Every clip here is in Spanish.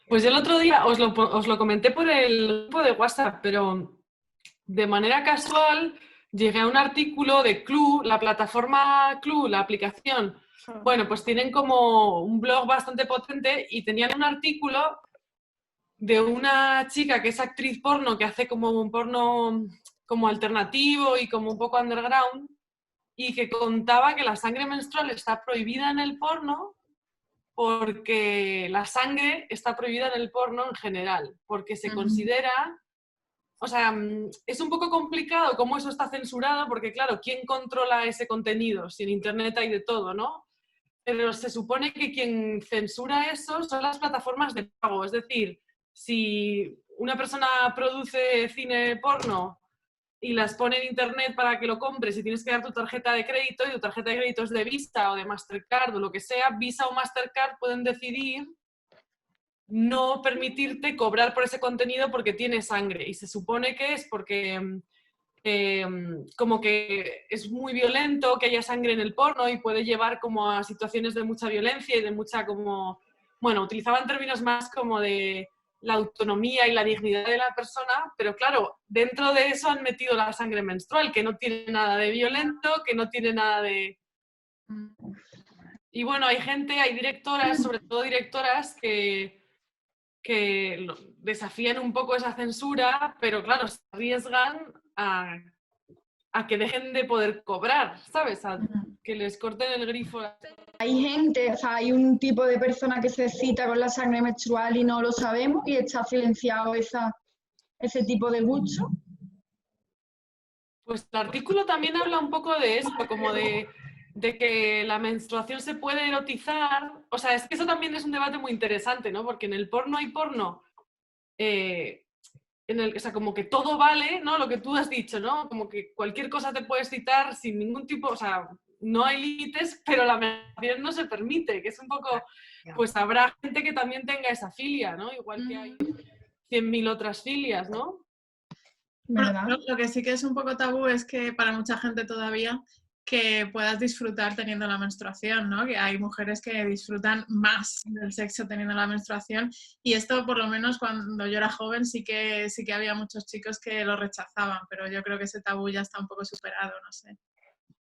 Pues yo el otro día os lo comenté por el grupo de WhatsApp, pero de manera casual llegué a un artículo de Clue, la plataforma Clue, la aplicación. Bueno, pues tienen como un blog bastante potente y tenían un artículo de una chica que es actriz porno, que hace como un porno como alternativo y como un poco underground, y que contaba que la sangre menstrual está prohibida en el porno porque la sangre está prohibida en el porno en general, porque se considera, o sea, es un poco complicado cómo eso está censurado, porque claro, ¿quién controla ese contenido? Si en Internet hay de todo, ¿no? Pero se supone que quien censura eso son las plataformas de pago, es decir, si una persona produce cine porno y las pone en internet para que lo compres y tienes que dar tu tarjeta de crédito y tu tarjeta de crédito es de Visa o de Mastercard o lo que sea, Visa o Mastercard pueden decidir no permitirte cobrar por ese contenido porque tiene sangre. Y se supone que es porque como que es muy violento que haya sangre en el porno y puede llevar como a situaciones de mucha violencia y de mucha como... Bueno, utilizaban términos más como de la autonomía y la dignidad de la persona, pero claro, dentro de eso han metido la sangre menstrual, que no tiene nada de violento, que no tiene nada de... Y bueno, hay gente, hay directoras, sobre todo directoras, que desafían un poco esa censura, pero claro, se arriesgan a que dejen de poder cobrar, ¿sabes? A que les corten el grifo. Hay gente, o sea, hay un tipo de persona que se excita con la sangre menstrual y no lo sabemos y está silenciado ese tipo de gusto. Pues el artículo también habla un poco de esto, como de que la menstruación se puede erotizar. O sea, es que eso también es un debate muy interesante, ¿no? Porque en el porno hay porno, o sea, como que todo vale, ¿no? Lo que tú has dicho, ¿no? Como que cualquier cosa te puede excitar sin ningún tipo, o sea, no hay límites, pero la menstruación no se permite, que es un poco, pues habrá gente que también tenga esa filia, ¿no? Igual que hay 100.000 otras filias, ¿no? ¿Verdad? Lo que sí que es un poco tabú es que para mucha gente todavía que puedas disfrutar teniendo la menstruación, ¿no? Que hay mujeres que disfrutan más del sexo teniendo la menstruación y esto por lo menos cuando yo era joven sí que había muchos chicos que lo rechazaban, pero yo creo que ese tabú ya está un poco superado, no sé.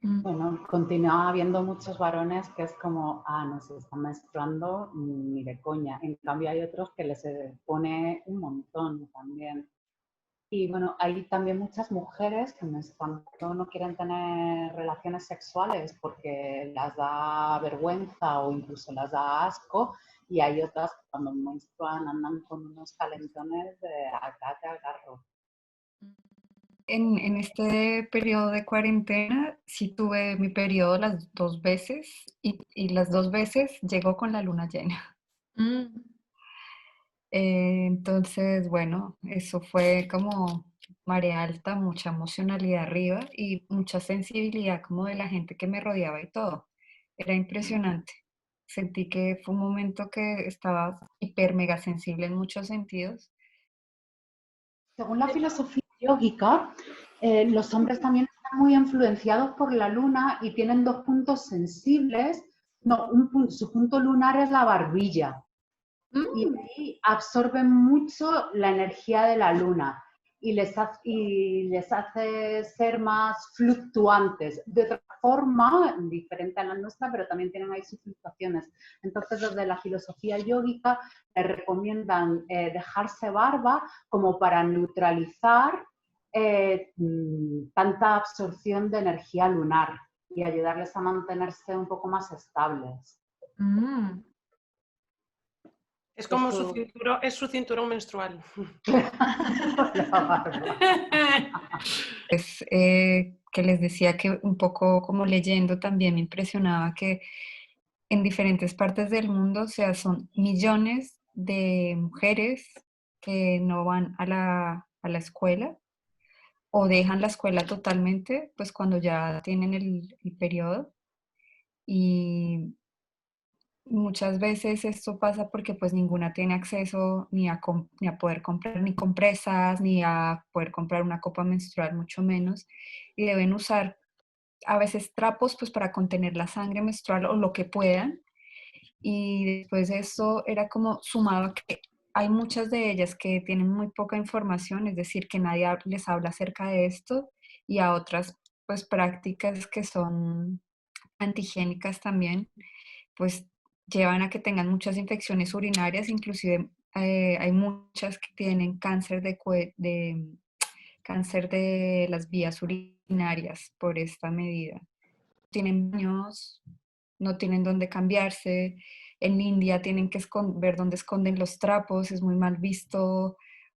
Bueno, continúa habiendo muchos varones que es como, no se están menstruando ni de coña. En cambio hay otros que les pone un montón también. Y bueno, hay también muchas mujeres que menstruando no quieren tener relaciones sexuales porque las da vergüenza o incluso las da asco. Y hay otras que cuando menstruan andan con unos calentones de acá te agarro. En este periodo de cuarentena sí tuve mi periodo las 2 veces y las 2 veces llegó con la luna llena. Entonces, bueno, eso fue como marea alta, mucha emocionalidad arriba y mucha sensibilidad como de la gente que me rodeaba y todo. Era impresionante. Sentí que fue un momento que estaba hiper mega sensible en muchos sentidos. Según la filosofía yógica, los hombres también están muy influenciados por la luna y tienen dos puntos sensibles. No, su punto lunar es la barbilla. Y ahí absorben mucho la energía de la luna y les hace ser más fluctuantes. De otra forma, diferente a la nuestra, pero también tienen ahí sus fluctuaciones. Entonces, desde la filosofía yógica, les recomiendan dejarse barba como para neutralizar tanta absorción de energía lunar y ayudarles a mantenerse un poco más estables. Es como su cinturón menstrual. Pues, que les decía que un poco como leyendo también me impresionaba que en diferentes partes del mundo, o sea, son millones de mujeres que no van a la escuela o dejan la escuela totalmente, pues cuando ya tienen el periodo. Y muchas veces esto pasa porque pues ninguna tiene acceso ni a poder comprar ni compresas, ni a poder comprar una copa menstrual, mucho menos, y deben usar a veces trapos pues para contener la sangre menstrual o lo que puedan. Y después de eso era como sumado a que hay muchas de ellas que tienen muy poca información, es decir, que nadie les habla acerca de esto, y a otras pues prácticas que son antihigiénicas también, pues llevan a que tengan muchas infecciones urinarias, inclusive hay muchas que tienen cáncer de las vías urinarias por esta medida. Tienen baños, no tienen dónde cambiarse. En India tienen que ver dónde esconden los trapos, es muy mal visto.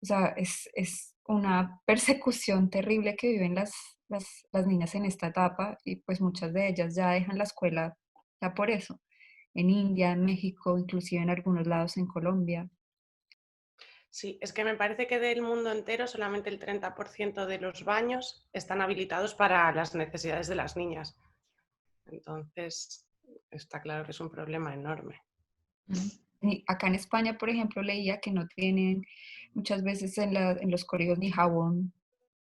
O sea, es una persecución terrible que viven las niñas en esta etapa, y pues muchas de ellas ya dejan la escuela ya por eso. En India, en México, inclusive en algunos lados en Colombia. Sí, es que me parece que del mundo entero solamente el 30% de los baños están habilitados para las necesidades de las niñas. Entonces, está claro que es un problema enorme. Y acá en España, por ejemplo, leía que no tienen muchas veces en los colegios ni jabón,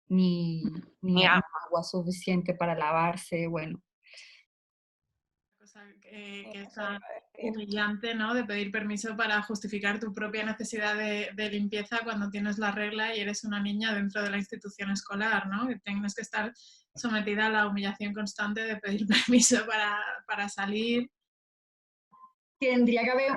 ni Ni agua suficiente para lavarse. Bueno, Cosa que es tan humillante, ¿no? De pedir permiso para justificar tu propia necesidad de limpieza cuando tienes la regla y eres una niña dentro de la institución escolar, ¿no? Que tienes que estar sometida a la humillación constante de pedir permiso para salir. Tendría que haber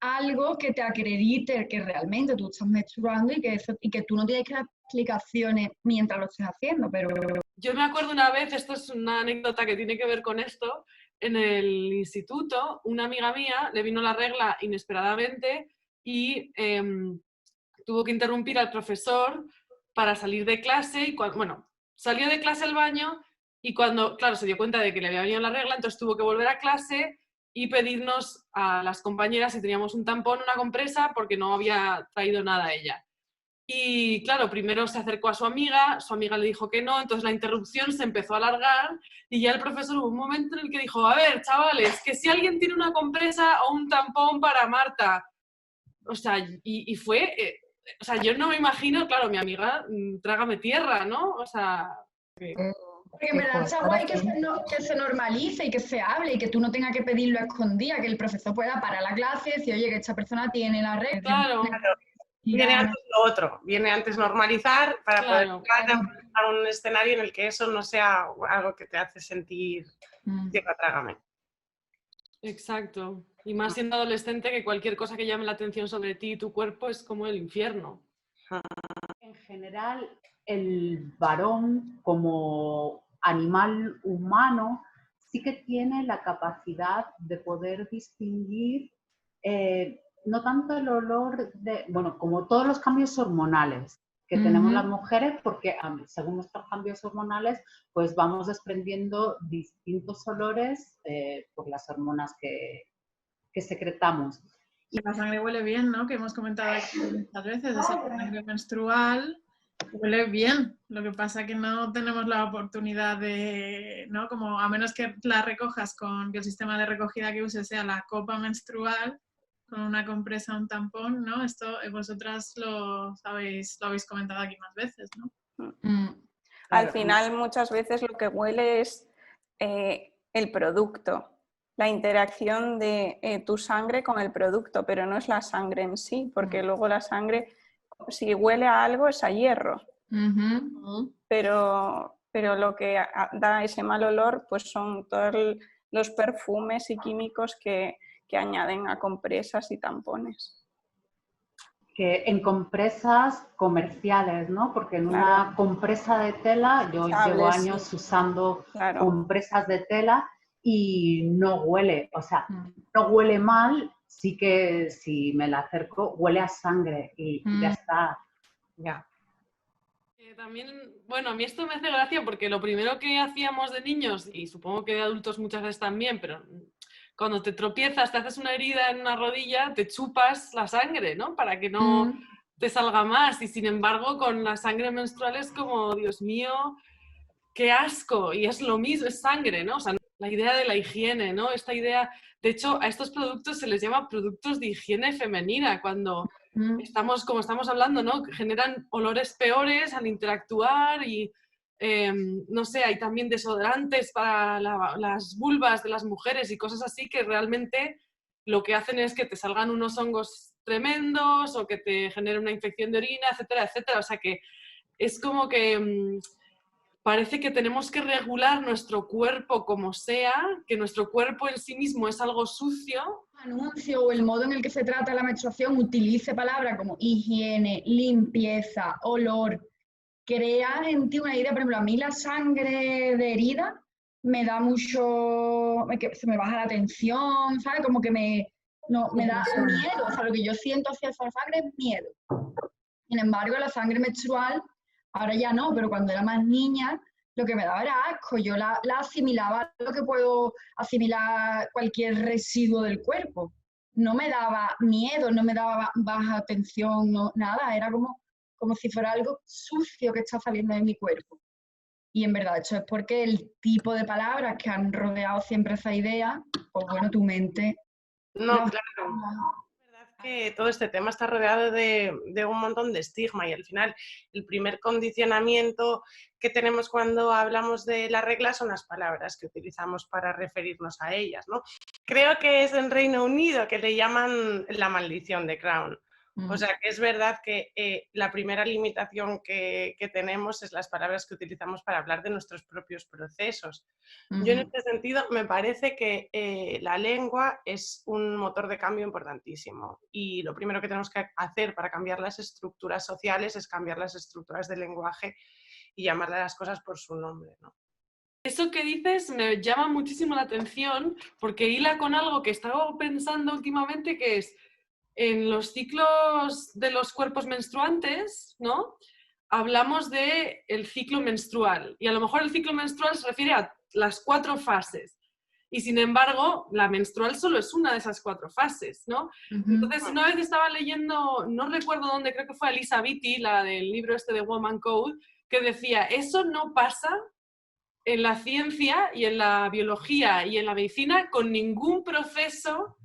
algo que te acredite que realmente tú estás menstruando y que tú no tienes que dar explicaciones mientras lo estés haciendo, pero Yo me acuerdo una vez, esto es una anécdota que tiene que ver con esto, en el instituto, una amiga mía le vino la regla inesperadamente y tuvo que interrumpir al profesor para salir de clase y bueno, salió de clase al baño y cuando, claro, se dio cuenta de que le había venido la regla, entonces tuvo que volver a clase y pedirnos a las compañeras si teníamos un tampón, una compresa, porque no había traído nada ella. Y claro, primero se acercó a su amiga le dijo que no, entonces la interrupción se empezó a alargar y ya el profesor hubo un momento en el que dijo, a ver, chavales, que si alguien tiene una compresa o un tampón para Marta. O sea, y fue, o sea, yo no me imagino, claro, mi amiga, trágame tierra, ¿no? O sea... porque en verdad está guay que se normalice y que se hable y que tú no tengas que pedirlo a escondidas, que el profesor pueda parar la clase y decir, oye, que esta persona tiene la regla. Claro. Viene antes lo otro, viene antes normalizar para poder Claro. a un escenario en el que eso no sea algo que te hace sentir tierra, trágame. Exacto. Y más siendo adolescente, que cualquier cosa que llame la atención sobre ti y tu cuerpo es como el infierno. En general, el varón como animal humano sí que tiene la capacidad de poder distinguir no tanto el olor de, bueno, como todos los cambios hormonales que tenemos las mujeres, porque según nuestros cambios hormonales, pues vamos desprendiendo distintos olores por las hormonas que secretamos. Y la sangre huele bien, ¿no? Que hemos comentado aquí muchas veces, esa sangre menstrual huele bien. Lo que pasa es que no tenemos la oportunidad de, ¿no? Como a menos que la recojas con que el sistema de recogida que uses sea la copa menstrual, con una compresa, un tampón, ¿no? Esto vosotras lo habéis comentado aquí más veces, ¿no? Al final muchas veces lo que huele es el producto, la interacción de tu sangre con el producto, pero no es la sangre en sí, porque luego la sangre, si huele a algo, es a hierro. Pero lo que da ese mal olor pues son todos los perfumes y químicos que añaden a compresas y tampones. Que en compresas comerciales, ¿no? Porque en una compresa de tela, yo llevo años usando compresas de tela y no huele, o sea, no huele mal, sí que si me la acerco huele a sangre y ya está. Ya. También, bueno, a mí esto me hace gracia porque lo primero que hacíamos de niños, y supongo que de adultos muchas veces también, pero cuando te tropiezas, te haces una herida en una rodilla, te chupas la sangre, ¿no? Para que no te salga más. Y sin embargo, con la sangre menstrual es como, Dios mío, qué asco. Y es lo mismo, es sangre, ¿no? O sea, la idea de la higiene, ¿no? Esta idea, de hecho, a estos productos se les llama productos de higiene femenina, cuando estamos, como estamos hablando, ¿no? Generan olores peores al interactuar y no sé, hay también desodorantes para las vulvas de las mujeres y cosas así que realmente lo que hacen es que te salgan unos hongos tremendos o que te genere una infección de orina, etcétera, etcétera. O sea que es como que parece que tenemos que regular nuestro cuerpo como sea, que nuestro cuerpo en sí mismo es algo sucio. El anuncio o el modo en el que se trata la menstruación utilice palabras como higiene, limpieza, olor, crea en ti una idea. Por ejemplo, a mí la sangre de herida me da mucho, se me baja la tensión, ¿sabes? Como que me da miedo, o sea, lo que yo siento hacia esa sangre es miedo. Sin embargo, la sangre menstrual, ahora ya no, pero cuando era más niña, lo que me daba era asco. Yo la asimilaba lo que puedo asimilar cualquier residuo del cuerpo. No me daba miedo, no me daba baja tensión, no, nada. Era como si fuera algo sucio que está saliendo de mi cuerpo. Y en verdad, eso es porque el tipo de palabras que han rodeado siempre esa idea, pues bueno, tu mente... No, claro. Es verdad que todo este tema está rodeado de un montón de estigma y al final el primer condicionamiento que tenemos cuando hablamos de la regla son las palabras que utilizamos para referirnos a ellas, ¿no? Creo que es en Reino Unido que le llaman la maldición de Crown. O sea, que es verdad que la primera limitación que tenemos es las palabras que utilizamos para hablar de nuestros propios procesos. Yo en este sentido me parece que la lengua es un motor de cambio importantísimo y lo primero que tenemos que hacer para cambiar las estructuras sociales es cambiar las estructuras del lenguaje y llamarle a las cosas por su nombre, ¿no? Eso que dices me llama muchísimo la atención porque hila con algo que he estado pensando últimamente, que es en los ciclos de los cuerpos menstruantes, ¿no? Hablamos del ciclo menstrual y a lo mejor el ciclo menstrual se refiere a las 4 fases y sin embargo la menstrual solo es una de esas 4 fases, ¿no? Entonces una vez estaba leyendo, no recuerdo dónde, creo que fue Alisa Vitti, la del libro este de Woman Code, que decía, eso no pasa en la ciencia y en la biología y en la medicina con ningún proceso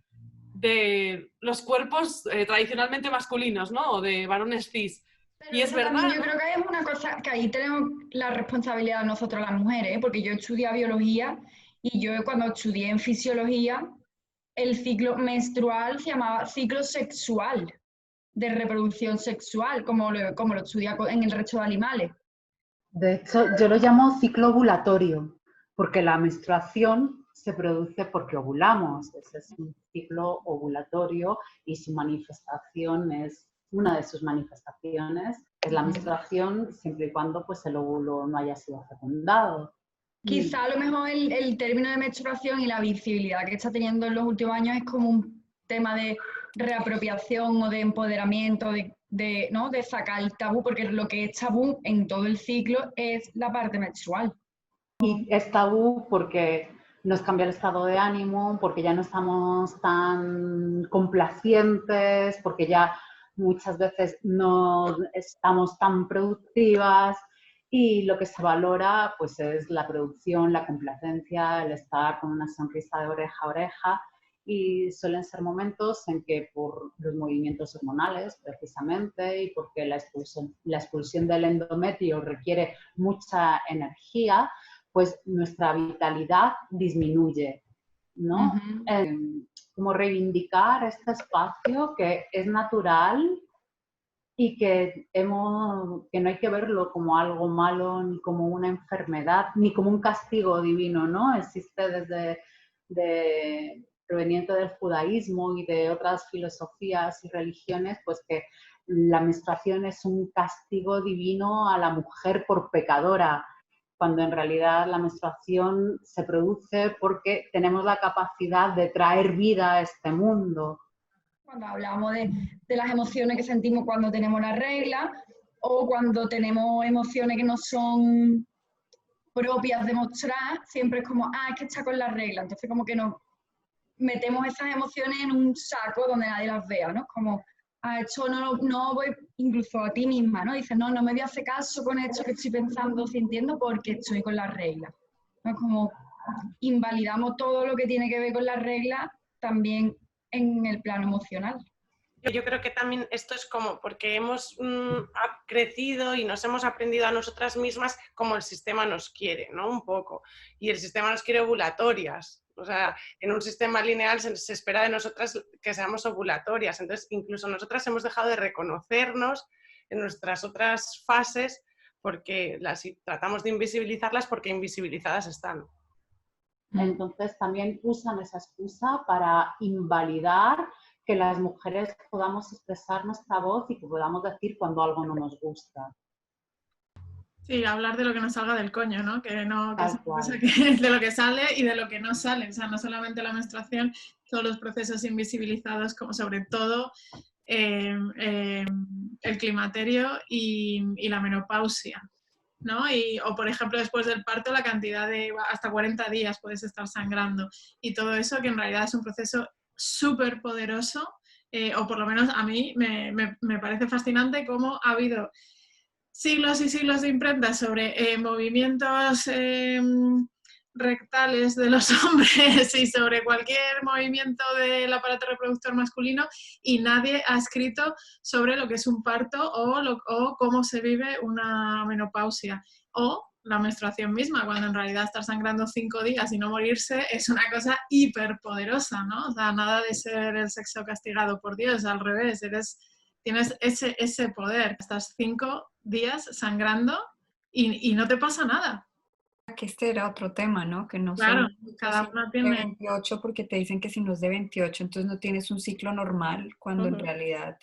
de los cuerpos tradicionalmente masculinos, ¿no? O de varones cis. Pero Y es verdad, yo creo que es una cosa que ahí tenemos la responsabilidad nosotros las mujeres, porque yo estudié biología y yo cuando estudié en fisiología, el ciclo menstrual se llamaba ciclo sexual, de reproducción sexual, como lo estudia en el resto de animales. De hecho, yo lo llamo ciclo ovulatorio, porque la menstruación se produce porque ovulamos. Ese es un ciclo ovulatorio y su manifestación es, una de sus manifestaciones es la menstruación, siempre y cuando pues, el óvulo no haya sido fecundado. Quizá a lo mejor el término de menstruación y la visibilidad que está teniendo en los últimos años es como un tema de reapropiación o de empoderamiento, ¿no? De sacar el tabú, porque lo que es tabú en todo el ciclo es la parte menstrual. Y es tabú porque nos cambia el estado de ánimo, porque ya no estamos tan complacientes, porque ya muchas veces no estamos tan productivas y lo que se valora pues es la producción, la complacencia, el estar con una sonrisa de oreja a oreja. Y suelen ser momentos en que por los movimientos hormonales precisamente y porque la expulsión del endometrio requiere mucha energía, pues nuestra vitalidad disminuye, ¿no? Como reivindicar este espacio que es natural y que no hay que verlo como algo malo, ni como una enfermedad, ni como un castigo divino, ¿no? Existe proveniente del judaísmo y de otras filosofías y religiones, pues que la menstruación es un castigo divino a la mujer por pecadora, cuando en realidad la menstruación se produce porque tenemos la capacidad de traer vida a este mundo. Cuando hablamos de las emociones que sentimos cuando tenemos la regla o cuando tenemos emociones que no son propias de mostrar, siempre es como, es que está con la regla. Entonces como que nos metemos esas emociones en un saco donde nadie las vea, ¿no? Como, esto no voy, incluso a ti misma, ¿no? Dices, no me voy a hacer caso con esto que estoy pensando, sintiendo, porque estoy con la regla. ¿No? Como invalidamos todo lo que tiene que ver con la regla también en el plano emocional. Yo creo que también esto es como porque hemos crecido y nos hemos aprendido a nosotras mismas como el sistema nos quiere, ¿no? Un poco. Y el sistema nos quiere ovulatorias. O sea, en un sistema lineal se espera de nosotras que seamos ovulatorias. Entonces, incluso nosotras hemos dejado de reconocernos en nuestras otras fases porque tratamos de invisibilizarlas porque invisibilizadas están. Entonces también usan esa excusa para invalidar que las mujeres podamos expresar nuestra voz y que podamos decir cuando algo no nos gusta. Sí, hablar de lo que nos salga del coño, ¿no? Que no, que Tal cual. es de lo que sale y de lo que no sale. O sea, no solamente la menstruación, todos los procesos invisibilizados, como sobre todo el climaterio y la menopausia, ¿no? O por ejemplo, después del parto, la cantidad de hasta 40 días puedes estar sangrando. Y todo eso que en realidad es un proceso súper poderoso, o por lo menos a mí me parece fascinante cómo ha habido siglos y siglos de imprentas sobre movimientos rectales de los hombres y sobre cualquier movimiento del aparato reproductor masculino y nadie ha escrito sobre lo que es un parto o cómo se vive una menopausia o la menstruación misma, cuando en realidad estar sangrando 5 días y no morirse es una cosa hiperpoderosa, ¿no? O sea, nada de ser el sexo castigado por Dios, al revés, tienes ese poder, estás 5 días sangrando y no te pasa nada. Que este era otro tema, ¿no? Que no Claro, son cada uno de tiene... 28 porque te dicen que si no es de 28 entonces no tienes un ciclo normal, cuando en realidad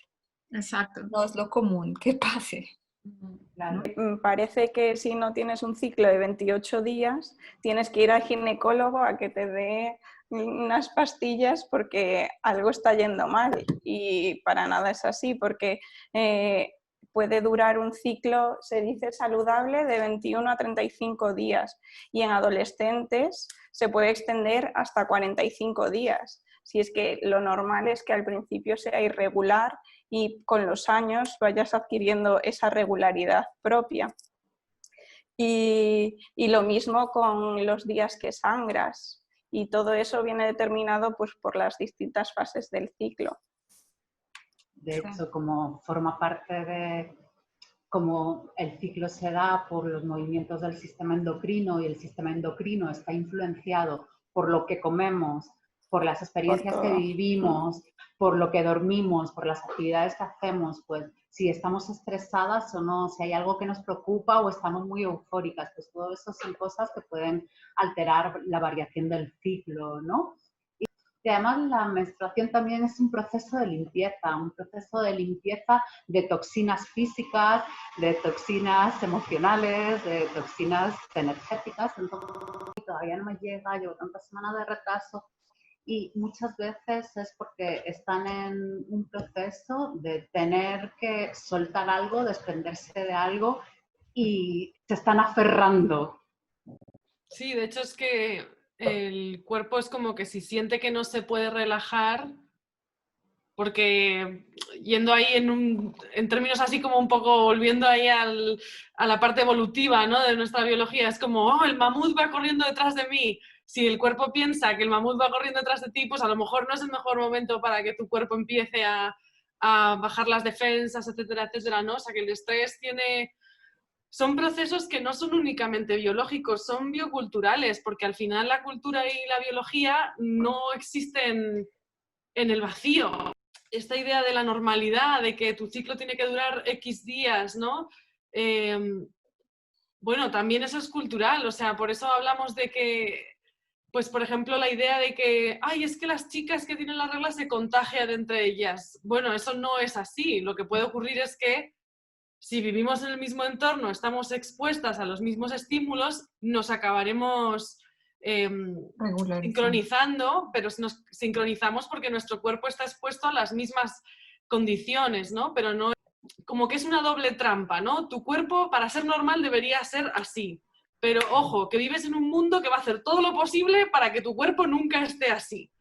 Exacto. no es lo común que pase. Claro. Parece que si no tienes un ciclo de 28 días, tienes que ir al ginecólogo a que te dé unas pastillas porque algo está yendo mal y para nada es así porque puede durar un ciclo, se dice saludable, de 21 a 35 días y en adolescentes se puede extender hasta 45 días. Si es que lo normal es que al principio sea irregular y con los años vayas adquiriendo esa regularidad propia. Y lo mismo con los días que sangras. Y todo eso viene determinado pues, por las distintas fases del ciclo. De hecho, como forma parte de cómo el ciclo se da por los movimientos del sistema endocrino y el sistema endocrino está influenciado por lo que comemos, por las experiencias que vivimos, por lo que dormimos, por las actividades que hacemos, pues si estamos estresadas o no, si hay algo que nos preocupa o estamos muy eufóricas, pues todo eso son cosas que pueden alterar la variación del ciclo, ¿no? Y además la menstruación también es un proceso de limpieza de toxinas físicas, de toxinas emocionales, de toxinas energéticas. Entonces todavía no me llega, llevo tantas semanas de retraso y muchas veces es porque están en un proceso de tener que soltar algo, desprenderse de algo y se están aferrando. Sí, de hecho es que el cuerpo es como que si siente que no se puede relajar, porque yendo ahí en términos así como un poco volviendo ahí a la parte evolutiva, ¿no? De nuestra biología, es como, oh, el mamut va corriendo detrás de mí. Si el cuerpo piensa que el mamut va corriendo detrás de ti, pues a lo mejor no es el mejor momento para que tu cuerpo empiece a bajar las defensas, etcétera, etcétera, ¿no? O sea, que el estrés son procesos que no son únicamente biológicos, son bioculturales, porque al final la cultura y la biología no existen en el vacío. Esta idea de la normalidad, de que tu ciclo tiene que durar X días, ¿no? Bueno, también eso es cultural, o sea, por eso hablamos de que, pues por ejemplo, la idea de que, ay, es que las chicas que tienen la regla se contagian entre ellas. Bueno, eso no es así. Lo que puede ocurrir es que si vivimos en el mismo entorno, estamos expuestas a los mismos estímulos, nos acabaremos sincronizando, pero nos sincronizamos porque nuestro cuerpo está expuesto a las mismas condiciones, ¿no? Pero no, como que es una doble trampa, ¿no? Tu cuerpo, para ser normal, debería ser así. Pero ojo, que vives en un mundo que va a hacer todo lo posible para que tu cuerpo nunca esté así.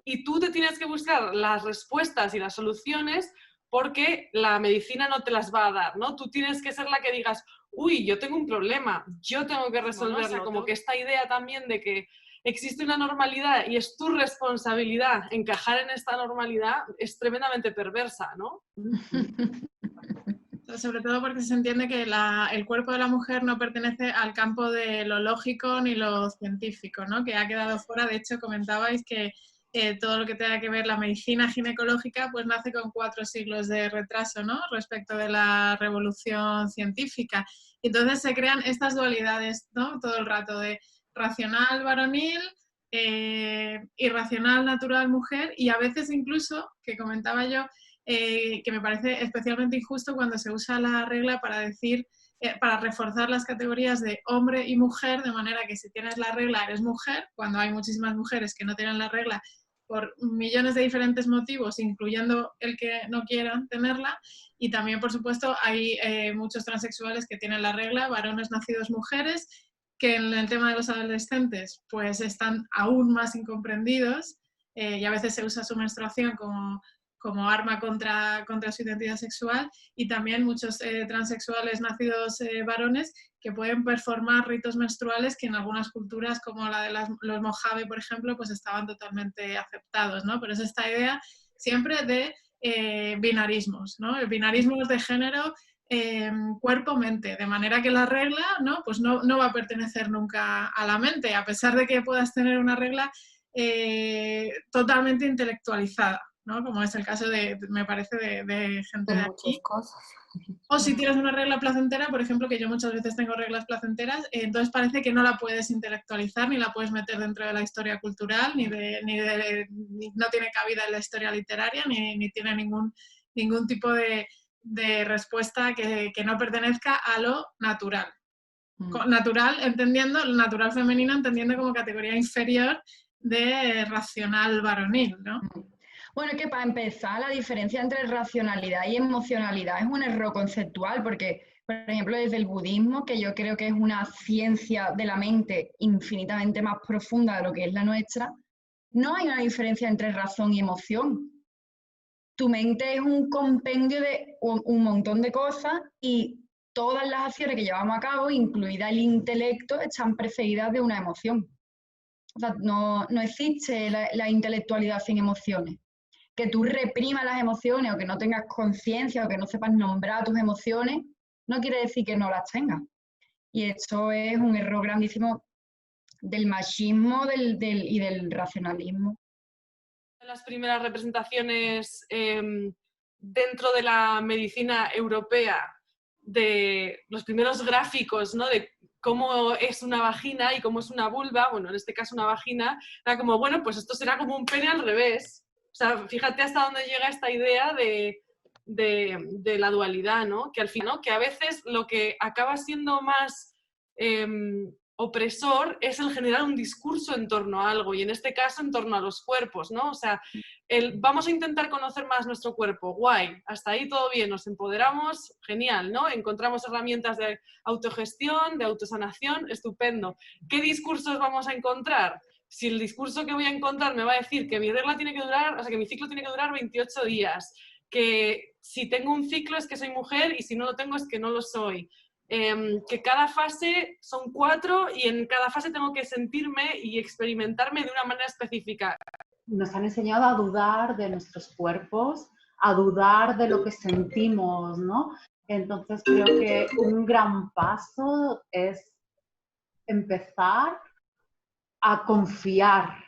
Y tú te tienes que buscar las respuestas y las soluciones porque la medicina no te las va a dar, ¿no? Tú tienes que ser la que digas, uy, yo tengo un problema, yo tengo que resolverlo, como que esta idea también de que existe una normalidad y es tu responsabilidad encajar en esta normalidad, es tremendamente perversa, ¿no? Sobre todo porque se entiende que el cuerpo de la mujer no pertenece al campo de lo lógico ni lo científico, ¿no? Que ha quedado fuera. De hecho, comentabais que todo lo que tenga que ver la medicina ginecológica pues nace con 4 siglos de retraso, ¿no? Respecto de la revolución científica. Y entonces se crean estas dualidades, ¿no? Todo el rato de racional varonil, irracional natural mujer, y a veces incluso, que comentaba yo, que me parece especialmente injusto cuando se usa la regla para decir, para reforzar las categorías de hombre y mujer, de manera que si tienes la regla eres mujer, cuando hay muchísimas mujeres que no tienen la regla por millones de diferentes motivos, incluyendo el que no quieran tenerla, y también, por supuesto, hay muchos transexuales que tienen la regla, varones nacidos mujeres, que en el tema de los adolescentes pues están aún más incomprendidos, y a veces se usa su menstruación como arma contra su identidad sexual, y también muchos transexuales nacidos varones que pueden performar ritos menstruales que en algunas culturas, como la de los mojave, por ejemplo, pues estaban totalmente aceptados, ¿no? Pero es esta idea siempre de binarismos, ¿no? El binarismo es de género, cuerpo-mente, de manera que la regla, ¿no? Pues no va a pertenecer nunca a la mente, a pesar de que puedas tener una regla totalmente intelectualizada, ¿no? Como es el caso me parece, de gente de aquí. Cosas. O si tienes una regla placentera, por ejemplo, que yo muchas veces tengo reglas placenteras, entonces parece que no la puedes intelectualizar, ni la puedes meter dentro de la historia cultural, ni no tiene cabida en la historia literaria, ni tiene ningún tipo de respuesta que no pertenezca a lo natural. Natural, entendiendo, el natural femenino entendiendo como categoría inferior de racional varonil, ¿no? Bueno, que para empezar, la diferencia entre racionalidad y emocionalidad es un error conceptual, porque, por ejemplo, desde el budismo, que yo creo que es una ciencia de la mente infinitamente más profunda de lo que es la nuestra, no hay una diferencia entre razón y emoción. Tu mente es un compendio de un montón de cosas y todas las acciones que llevamos a cabo, incluida el intelecto, están precedidas de una emoción. O sea, no existe la intelectualidad sin emociones. Que tú reprimas las emociones o que no tengas conciencia o que no sepas nombrar tus emociones, no quiere decir que no las tengas. Y esto es un error grandísimo del machismo y del racionalismo. Las primeras representaciones dentro de la medicina europea, de los primeros gráficos, ¿no? De cómo es una vagina y cómo es una vulva, bueno, en este caso una vagina, era como, bueno, pues esto será como un pene al revés. O sea, fíjate hasta dónde llega esta idea de la dualidad, ¿no? Que al final, ¿no? Que a veces lo que acaba siendo más opresor es el generar un discurso en torno a algo, y en este caso en torno a los cuerpos, ¿no? O sea, vamos a intentar conocer más nuestro cuerpo, guay, hasta ahí todo bien, nos empoderamos, genial, ¿no? Encontramos herramientas de autogestión, de autosanación, estupendo. ¿Qué discursos vamos a encontrar? Si el discurso que voy a encontrar me va a decir que mi regla tiene que durar, o sea, que mi ciclo tiene que durar 28 días, que si tengo un ciclo es que soy mujer y si no lo tengo es que no lo soy, que cada fase son 4 y en cada fase tengo que sentirme y experimentarme de una manera específica. Nos han enseñado a dudar de nuestros cuerpos, a dudar de lo que sentimos, ¿no? Entonces creo que un gran paso es empezar a confiar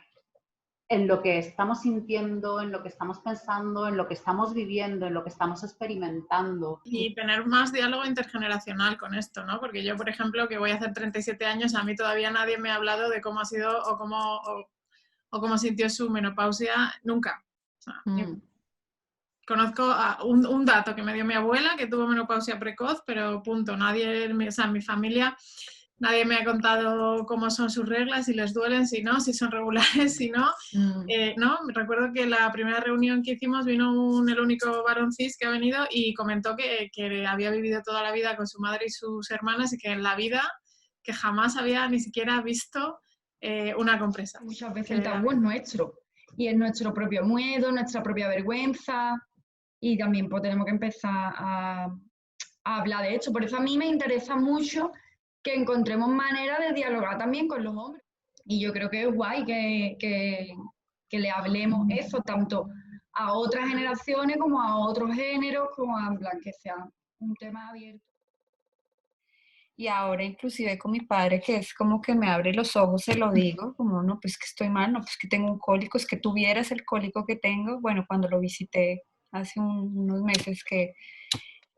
en lo que estamos sintiendo, en lo que estamos pensando, en lo que estamos viviendo, en lo que estamos experimentando. Y tener más diálogo intergeneracional con esto, ¿no? Porque yo, por ejemplo, que voy a hacer 37 años, a mí todavía nadie me ha hablado de cómo ha sido o cómo sintió su menopausia, nunca. O sea, conozco un dato que me dio mi abuela, que tuvo menopausia precoz, pero punto, nadie, o sea, en mi familia... Nadie me ha contado cómo son sus reglas, si les duelen, si no, si son regulares, si no. No, recuerdo que la primera reunión que hicimos vino el único varón cis que ha venido y comentó que había vivido toda la vida con su madre y sus hermanas y que en la vida que jamás había ni siquiera visto una compresa. Muchas veces el tabú es nuestro y es nuestro propio miedo, nuestra propia vergüenza, y también pues, tenemos que empezar a hablar de esto. Por eso a mí me interesa mucho que encontremos maneras de dialogar también con los hombres. Y yo creo que es guay que le hablemos eso tanto a otras generaciones como a otros géneros, como a, en plan, que sea un tema abierto. Y ahora inclusive con mi padre, que es como que me abre los ojos, se lo digo, como no, pues que estoy mal, no, pues que tengo un cólico, es que tuvieras el cólico que tengo, bueno, cuando lo visité hace unos meses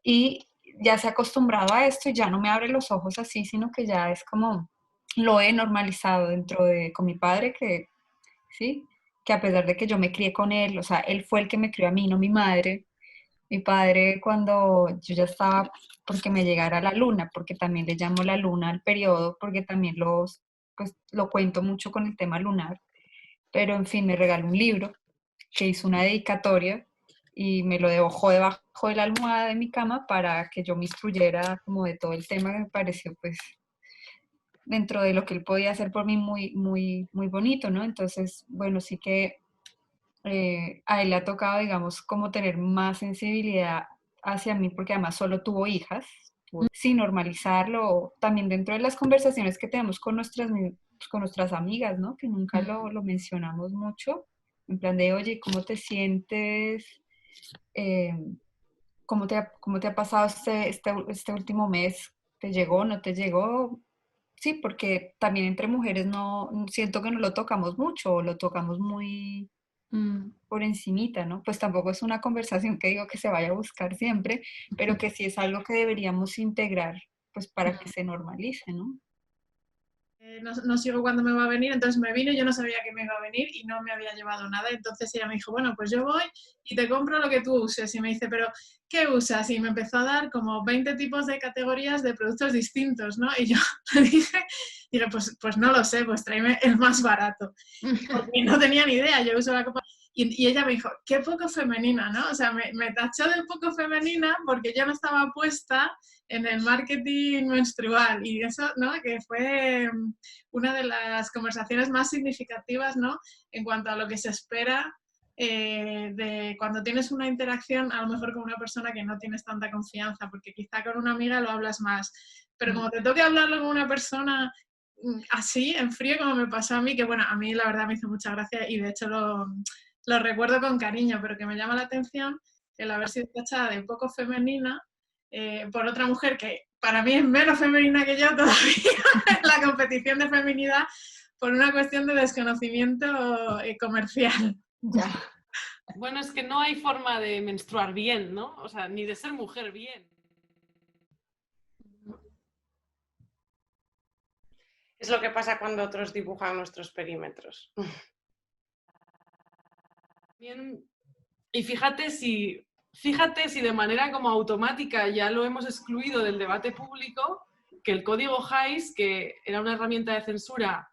y ya se ha acostumbrado a esto y ya no me abre los ojos así, sino que ya es como, lo he normalizado con mi padre, que, sí, que a pesar de que yo me crié con él, o sea, él fue el que me crió a mí, no mi madre. Mi padre, cuando yo ya estaba porque me llegara la luna, porque también le llamo la luna al periodo, porque también pues, lo cuento mucho con el tema lunar, pero en fin, me regaló un libro que hizo una dedicatoria y me lo dejó debajo de la almohada de mi cama para que yo me instruyera como de todo el tema, que me pareció pues dentro de lo que él podía hacer por mí muy, muy, muy bonito, ¿no? Entonces, bueno, sí que a él le ha tocado, digamos, como tener más sensibilidad hacia mí, porque además solo tuvo hijas, sin normalizarlo, también dentro de las conversaciones que tenemos con nuestras amigas, ¿no? Que nunca lo mencionamos mucho, en plan de, oye, ¿cómo te sientes? Eh, cómo te ha pasado este último mes? ¿Te llegó, no te llegó? Sí, porque también entre mujeres no, siento que no lo tocamos mucho, o lo tocamos muy por encimita, ¿no? Pues tampoco es una conversación que digo que se vaya a buscar siempre, pero que sí es algo que deberíamos integrar, pues para que se normalice, ¿no? No sigo cuándo me va a venir, entonces me vino, yo no sabía que me iba a venir y no me había llevado nada, entonces ella me dijo, bueno, pues yo voy y te compro lo que tú uses, y me dice, pero ¿qué usas? Y me empezó a dar como 20 tipos de categorías de productos distintos, ¿no? Y yo le dije, pues no lo sé, pues tráeme el más barato, porque no tenía ni idea, yo uso la copa. Y ella me dijo, qué poco femenina, ¿no? O sea, me tachó de poco femenina porque yo no estaba puesta en el marketing menstrual, y eso, ¿no? Que fue una de las conversaciones más significativas, ¿no? En cuanto a lo que se espera de cuando tienes una interacción, a lo mejor con una persona que no tienes tanta confianza, porque quizá con una amiga lo hablas más, pero como te toque hablarlo con una persona así, en frío, como me pasó a mí, que bueno, a mí la verdad me hizo mucha gracia y de hecho lo recuerdo con cariño, pero que me llama la atención el haber sido tachada de poco femenina por otra mujer que para mí es menos femenina que yo todavía en la competición de feminidad, por una cuestión de desconocimiento comercial. Ya. Bueno, es que no hay forma de menstruar bien, ¿no? O sea, ni de ser mujer bien. Es lo que pasa cuando otros dibujan nuestros perímetros. Bien. Y fíjate si de manera como automática ya lo hemos excluido del debate público, que el código Hays, que era una herramienta de censura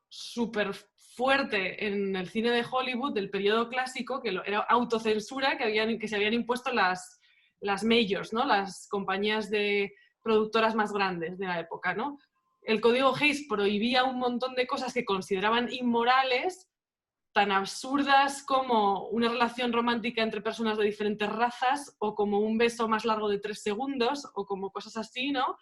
súper fuerte en el cine de Hollywood del periodo clásico, que era autocensura que se habían impuesto las majors, ¿no? Las compañías de productoras más grandes de la época, ¿no? El código Hays prohibía un montón de cosas que consideraban inmorales, tan absurdas como una relación romántica entre personas de diferentes razas, o como un beso más largo de 3 segundos, o como cosas así, ¿no?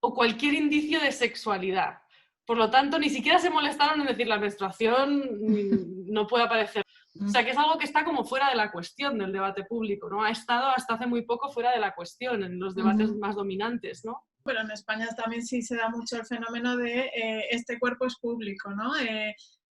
O cualquier indicio de sexualidad. Por lo tanto, ni siquiera se molestaron en decir la menstruación no puede aparecer. O sea, que es algo que está como fuera de la cuestión del debate público, ¿no? Ha estado hasta hace muy poco fuera de la cuestión en los debates más dominantes, ¿no? Pero en España también sí se da mucho el fenómeno de este cuerpo es público, ¿no?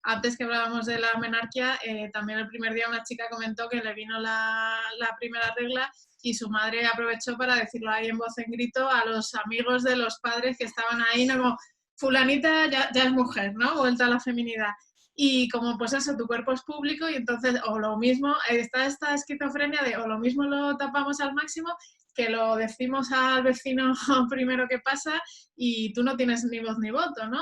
Antes que hablábamos de la menarquía, también el primer día una chica comentó que le vino la primera regla y su madre aprovechó para decirlo ahí en voz en grito a los amigos de los padres que estaban ahí, ¿no? Como, fulanita ya es mujer, ¿no? Vuelta a la feminidad. Y como pues eso, tu cuerpo es público y entonces o lo mismo, está esta esquizofrenia de o lo mismo lo tapamos al máximo que lo decimos al vecino primero que pasa y tú no tienes ni voz ni voto, ¿no?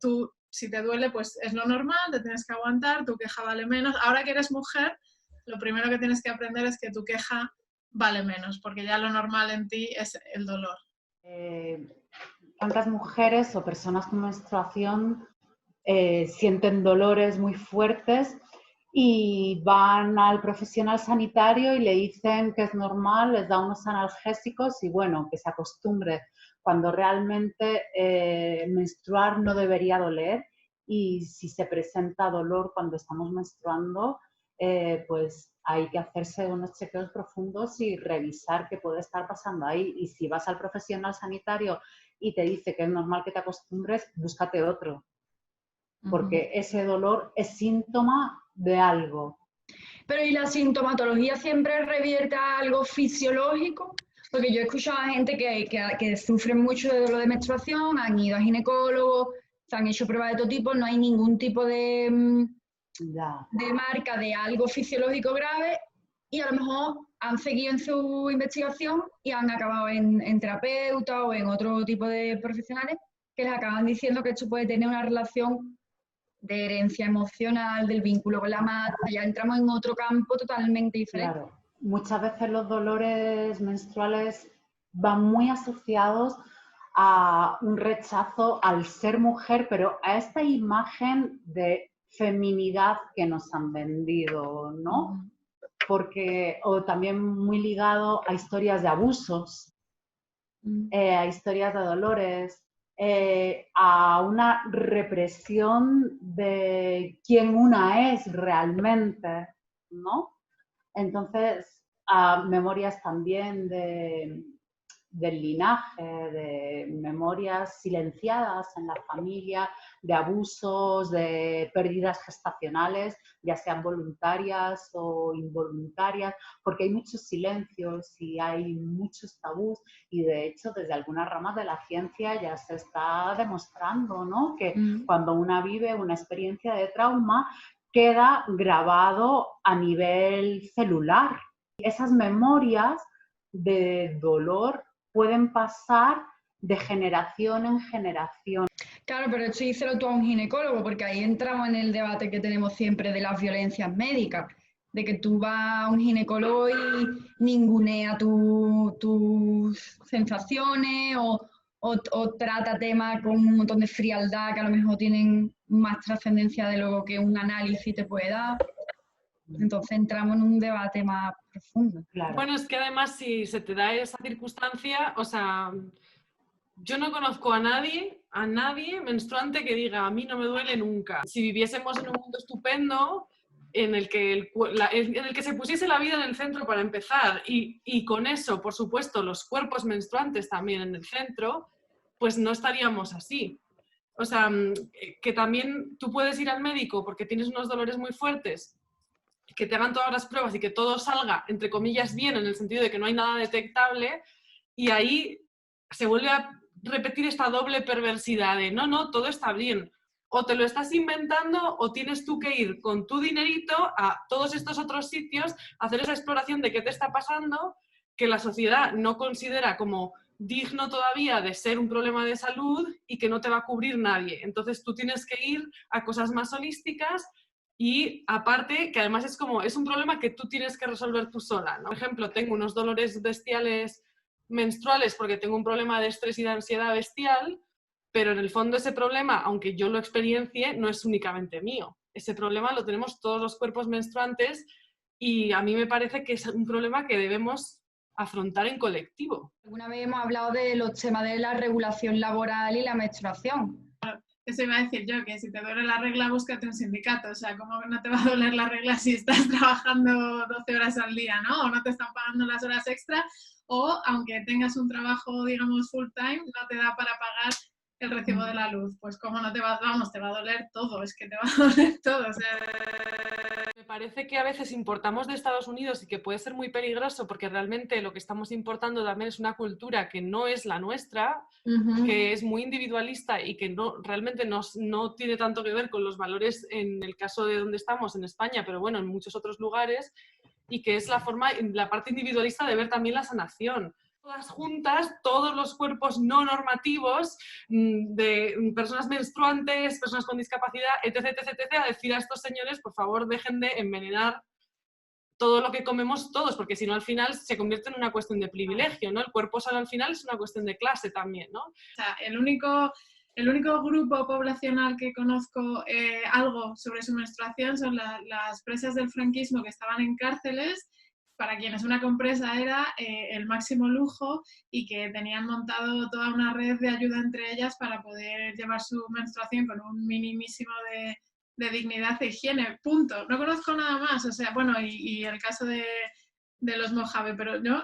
Tú, si te duele, pues es lo normal, te tienes que aguantar, tu queja vale menos. Ahora que eres mujer, lo primero que tienes que aprender es que tu queja vale menos, porque ya lo normal en ti es el dolor. ¿Cuántas mujeres o personas con menstruación sienten dolores muy fuertes y van al profesional sanitario y le dicen que es normal, les da unos analgésicos y bueno, que se acostumbre, cuando realmente menstruar no debería doler, y si se presenta dolor cuando estamos menstruando, pues hay que hacerse unos chequeos profundos y revisar qué puede estar pasando ahí. Y si vas al profesional sanitario y te dice que es normal que te acostumbres, búscate otro, porque ese dolor es síntoma de algo. Pero ¿y la sintomatología siempre revierte a algo fisiológico? Porque yo he escuchado a gente que sufre mucho de dolor de menstruación, han ido a ginecólogos, se han hecho pruebas de todo tipo, no hay ningún tipo de marca de algo fisiológico grave, y a lo mejor han seguido en su investigación y han acabado en terapeuta o en otro tipo de profesionales que les acaban diciendo que esto puede tener una relación de herencia emocional, del vínculo con la madre. Ya entramos en otro campo totalmente diferente. Claro, muchas veces los dolores menstruales van muy asociados a un rechazo al ser mujer, pero a esta imagen de feminidad que nos han vendido, ¿no? Porque, o también muy ligado a historias de abusos, a historias de dolores, a una represión de quién una es realmente, ¿no? Entonces, a memorias también del linaje, de memorias silenciadas en la familia, de abusos, de pérdidas gestacionales, ya sean voluntarias o involuntarias, porque hay muchos silencios y hay muchos tabús, y de hecho desde algunas ramas de la ciencia ya se está demostrando, ¿no? Que cuando una vive una experiencia de trauma, queda grabado a nivel celular. Esas memorias de dolor pueden pasar de generación en generación. Claro, pero esto díselo tú a un ginecólogo, porque ahí entramos en el debate que tenemos siempre de las violencias médicas, de que tú vas a un ginecólogo y ningunea tus sensaciones o trata temas con un montón de frialdad que a lo mejor tienen más trascendencia de lo que un análisis te puede dar. Entonces entramos en un debate más profundo. Claro. Bueno, es que además si se te da esa circunstancia, o sea, yo no conozco a nadie menstruante que diga a mí no me duele nunca. Si viviésemos en un mundo estupendo en el que, en el que se pusiese la vida en el centro para empezar y con eso, por supuesto, los cuerpos menstruantes también en el centro, pues no estaríamos así. O sea, que también tú puedes ir al médico porque tienes unos dolores muy fuertes, que te hagan todas las pruebas y que todo salga, entre comillas, bien, en el sentido de que no hay nada detectable, y ahí se vuelve a repetir esta doble perversidad de no, todo está bien. O te lo estás inventando o tienes tú que ir con tu dinerito a todos estos otros sitios a hacer esa exploración de qué te está pasando, que la sociedad no considera como digno todavía de ser un problema de salud y que no te va a cubrir nadie. Entonces tú tienes que ir a cosas más holísticas. Y aparte, que además es un problema que tú tienes que resolver tú sola, ¿no? Por ejemplo, tengo unos dolores bestiales menstruales porque tengo un problema de estrés y de ansiedad bestial, pero en el fondo ese problema, aunque yo lo experiencie, no es únicamente mío. Ese problema lo tenemos todos los cuerpos menstruantes y a mí me parece que es un problema que debemos afrontar en colectivo. Alguna vez hemos hablado de los temas de la regulación laboral y la menstruación. Eso iba a decir yo, que si te duele la regla, búscate un sindicato. O sea, ¿cómo no te va a doler la regla si estás trabajando 12 horas al día, ¿no? O no te están pagando las horas extra, o aunque tengas un trabajo, digamos, full time, no te da para pagar el recibo de la luz. Pues ¿cómo no te va? Vamos, te va a doler todo, es que te va a doler todo. O sea... Me parece que a veces importamos de Estados Unidos y que puede ser muy peligroso porque realmente lo que estamos importando también es una cultura que no es la nuestra, que es muy individualista y que realmente no tiene tanto que ver con los valores en el caso de donde estamos, en España, pero bueno, en muchos otros lugares, y que es la parte individualista de ver también la sanación. Todas juntas, todos los cuerpos no normativos de personas menstruantes, personas con discapacidad, etc., a decir a estos señores, por favor, dejen de envenenar todo lo que comemos todos, porque si no al final se convierte en una cuestión de privilegio, ¿no? El cuerpo sano al final es una cuestión de clase también, ¿no? O sea, el único el único grupo poblacional que conozco algo sobre su menstruación son las presas del franquismo que estaban en cárceles, para quienes una compresa era el máximo lujo y que tenían montado toda una red de ayuda entre ellas para poder llevar su menstruación con un minimísimo de dignidad e higiene, punto. No conozco nada más, o sea, bueno, y el caso de los Mojave, pero no,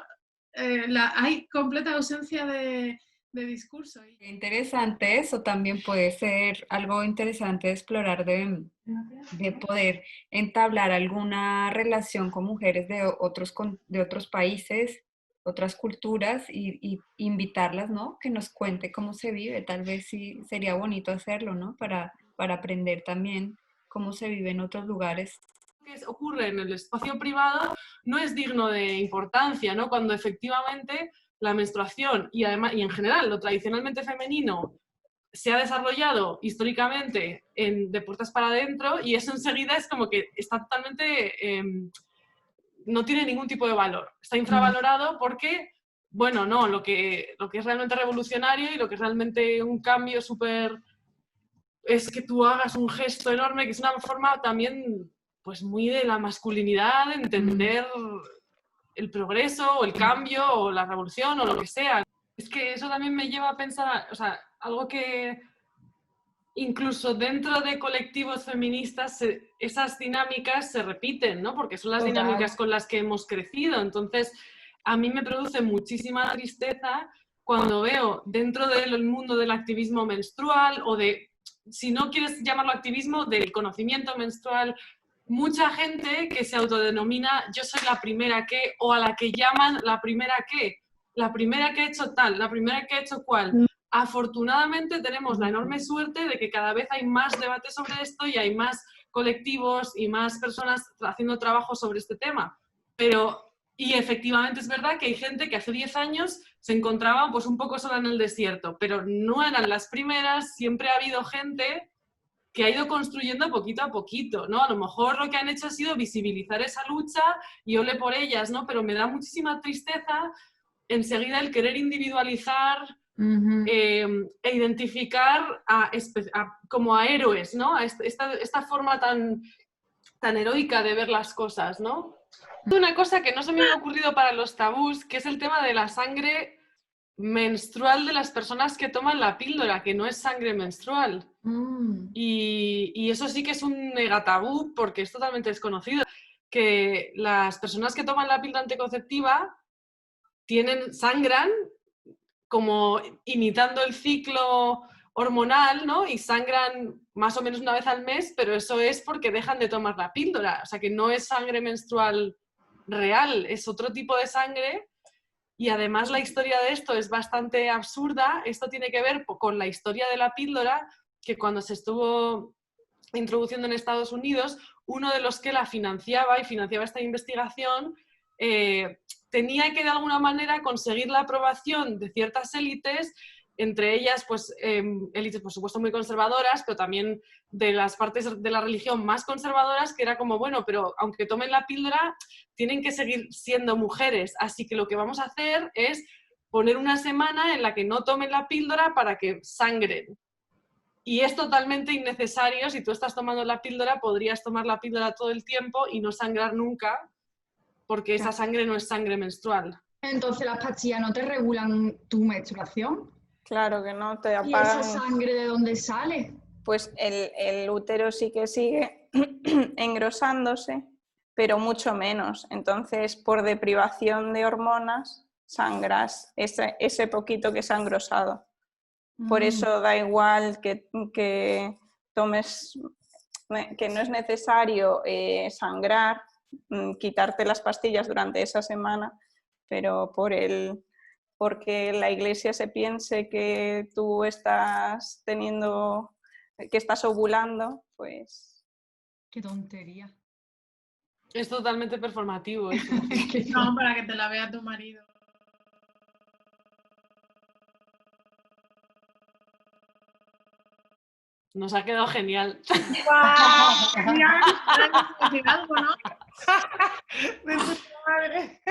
hay completa ausencia de discurso. Qué interesante eso, también puede ser algo interesante de explorar, de poder entablar alguna relación con mujeres de otros países, otras culturas y invitarlas, ¿no? Que nos cuente cómo se vive. Tal vez sí sería bonito hacerlo, ¿no? Para aprender también cómo se vive en otros lugares. Que ocurre en el espacio privado no es digno de importancia, ¿no? Cuando efectivamente la menstruación y además y en general lo tradicionalmente femenino se ha desarrollado históricamente de puertas para adentro y eso enseguida es como que está totalmente no tiene ningún tipo de valor, está infravalorado porque bueno, no, lo que es realmente revolucionario y lo que es realmente un cambio súper es que tú hagas un gesto enorme, que es una forma también pues muy de la masculinidad, de entender el progreso o el cambio o la revolución o lo que sea. Es que eso también me lleva a pensar, o sea, algo que incluso dentro de colectivos feministas esas dinámicas se repiten, ¿no? Porque son las dinámicas con las que hemos crecido. Entonces, a mí me produce muchísima tristeza cuando veo dentro del mundo del activismo menstrual o de, si no quieres llamarlo activismo, del conocimiento menstrual, mucha gente que se autodenomina yo soy la primera que, o a la que llaman la primera que ha hecho tal, la primera que ha hecho cual. Afortunadamente tenemos la enorme suerte de que cada vez hay más debate sobre esto y hay más colectivos y más personas haciendo trabajo sobre este tema. Y efectivamente es verdad que hay gente que hace 10 años se encontraba pues un poco sola en el desierto, pero no eran las primeras, siempre ha habido gente que ha ido construyendo poquito a poquito, ¿no? A lo mejor lo que han hecho ha sido visibilizar esa lucha y ole por ellas, ¿no? Pero me da muchísima tristeza enseguida el querer individualizar e identificar como a héroes, ¿no? A esta forma tan heroica de ver las cosas, ¿no? Una cosa que no se me había ocurrido para los tabús, que es el tema de la sangre menstrual de las personas que toman la píldora, que no es sangre menstrual. Y eso sí que es un megatabú porque es totalmente desconocido, que las personas que toman la píldora anticonceptiva sangran como imitando el ciclo hormonal, ¿no? Y sangran más o menos una vez al mes, pero eso es porque dejan de tomar la píldora, o sea que no es sangre menstrual real, es otro tipo de sangre. Y además la historia de esto es bastante absurda. Esto tiene que ver con la historia de la píldora, que cuando se estuvo introduciendo en Estados Unidos, uno de los que la financiaba y financiaba esta investigación tenía que de alguna manera conseguir la aprobación de ciertas élites, entre ellas pues élites por supuesto muy conservadoras, pero también de las partes de la religión más conservadoras, que era como, bueno, pero aunque tomen la píldora, tienen que seguir siendo mujeres, así que lo que vamos a hacer es poner una semana en la que no tomen la píldora para que sangren. Y es totalmente innecesario, si tú estás tomando la píldora, podrías tomar la píldora todo el tiempo y no sangrar nunca, porque esa sangre no es sangre menstrual. Entonces las pastillas no te regulan tu menstruación. Claro que no, te apagan. ¿Y esa sangre de dónde sale? Pues el útero sí que sigue engrosándose, pero mucho menos. Entonces, por deprivación de hormonas, sangras ese poquito que se ha engrosado. Por eso da igual que tomes, que no es necesario sangrar, quitarte las pastillas durante esa semana, pero porque la iglesia se piense que tú estás que estás ovulando, pues... Qué tontería. Es totalmente performativo eso. No, para que te la vea tu marido. Nos ha quedado genial. ¡Guau! Genial. Algo, ¿no? De puta madre.